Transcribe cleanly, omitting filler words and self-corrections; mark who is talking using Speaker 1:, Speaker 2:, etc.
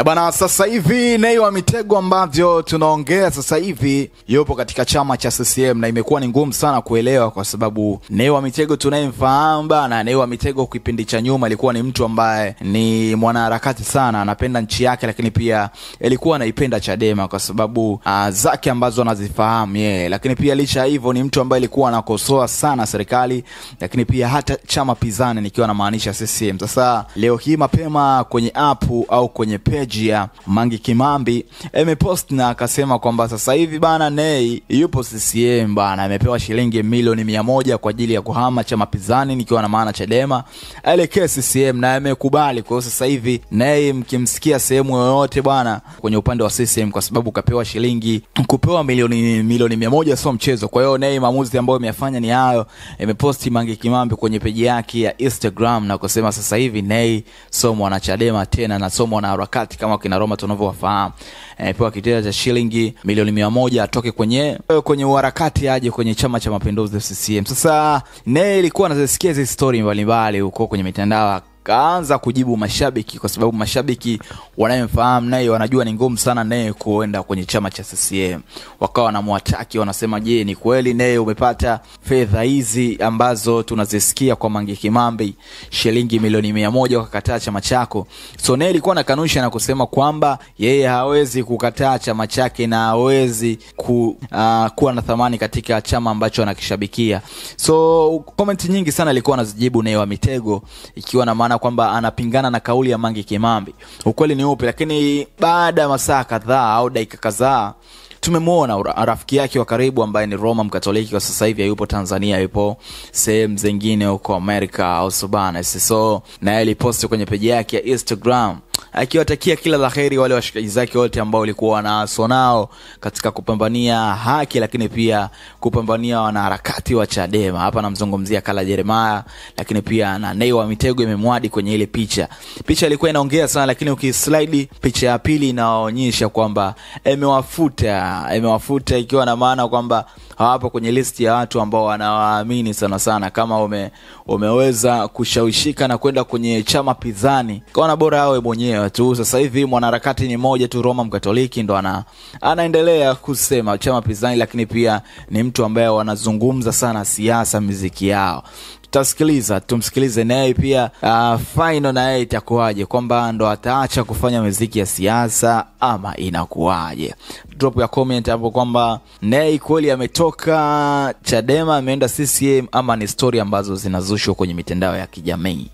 Speaker 1: Bana, sasa hivi Nay wa Mitego ambavyo tunaongea sasa hivi yupo katika chama cha CCM, na imekuwa ni ngumu sana kuelewa kwa sababu Nay wa Mitego tunayemfahamu bana, Nay wa Mitego kipindi cha nyuma alikuwa ni mtu ambaye ni mwanaharakati sana, anapenda nchi yake, lakini pia alikuwa anaipenda Chadema kwa sababu zake ambazo anazifahamu yeye. Lakini pia licha hivyo ni mtu ambaye alikuwa anakosoa sana serikali, lakini pia hata chama pinzani, nikiwa na maanisha CCM. Sasa leo hii mapema kwenye app au kwenye page ya Mange Kimambi amepost na akasema kwamba sasa hivi bana Nay yupo CCM bana, amepewa shilingi milioni 100 kwa ajili ya kuhama chama pinzani, nikiwa na maana Chadema, aelekea CCM, na amekubali. Kwa hiyo sasa hivi Nay mkimsikia sehemu yoyote bana kwenye upande wa CCM, kwa sababu kapewa shilingi, kupewa milioni 100 sio mchezo. Kwa hiyo Nay maamuzi ambayo ameyafanya ni hayo. Ameposti Mange Kimambi kwenye page yake ya Instagram na kusema sasa hivi Nay sio mwana Chadema tena, na sio mwana harakati kama kina Roma tunavyowafahamu. Pewa kitita cha shilingi milioni 100 atoke kwenye uharakati aje kwenye chama cha mapinduzi CCM. Sasa Nay ilikuwa anazisikia hizo story mbalimbali huko kwenye mitandao, kaanza kujibu mashabiki, kwa sababu mashabiki wanayemfahamu Nay wanajua ni ngumu sana Nay kuenda kwenye chama cha CCM. Wakawa wanamwataki, wanasema je, ni kweli Nay umepata fedha hizi ambazo tunazisikia kwa Mange Kimambi, shilingi milioni 100 ukakataa chama chako? So Nay alikuwa anakanusha na kusema kwamba yeye hawezi kukataa chama chake na hawezi kuwa na thamani katika chama ambacho anakishabikia. So comment nyingi sana alikuwa anazijibu Nay wa Mitego, ikiwa na maana kwamba anapingana na kauli ya Mange Kimambi. Ukweli ni upi? Lakini baada ya masaa kadhaa au dakika kadhaa tumemwona rafiki yake wa karibu ambaye ni Roma Mkatoliki, kwa sasa hivi yupo Tanzania, yupo sehemu zingine huko Amerika au Subana. So na aliposti kwenye page yake ya Instagram akiwatakia kila laheri wale washikaji zake wote ambao walikuwa wanaaswa nao katika kupambania haki, lakini pia kupambania wanaharakati wa Chadema. Hapa namzungumzia Kala Jeremiah, lakini pia na Nay wa Mitego imemwadi kwenye ile picha. Picha ilikuwa inaongea sana, lakini ukislide picha ya pili inaonyesha kwamba emewafuta, ikiwa na maana kwamba hawapo kwenye listi ya watu ambao wanawaamini sana. Kama umeweza kushawishika na kwenda kwenye chama pinzani, kaona bora awe mwenyewe tu. Sasa hivi mwanaharakati ni mmoja tu, Roma Mkatoliki, ndo anaendelea kusema chama pinzani, lakini pia ni mtu ambaye wanazungumza sana siasa, muziki yao. Tumsikilize Nay pia final na yeye itakuwaje, kwamba ndo ataacha kufanya muziki ya siasa ama inakuwaje? Drop ya comment hapo kwamba Nay kweli ametoka Chadema ameenda CCM, ama ni story ambazo zinazushwa kwenye mitandao ya kijamii.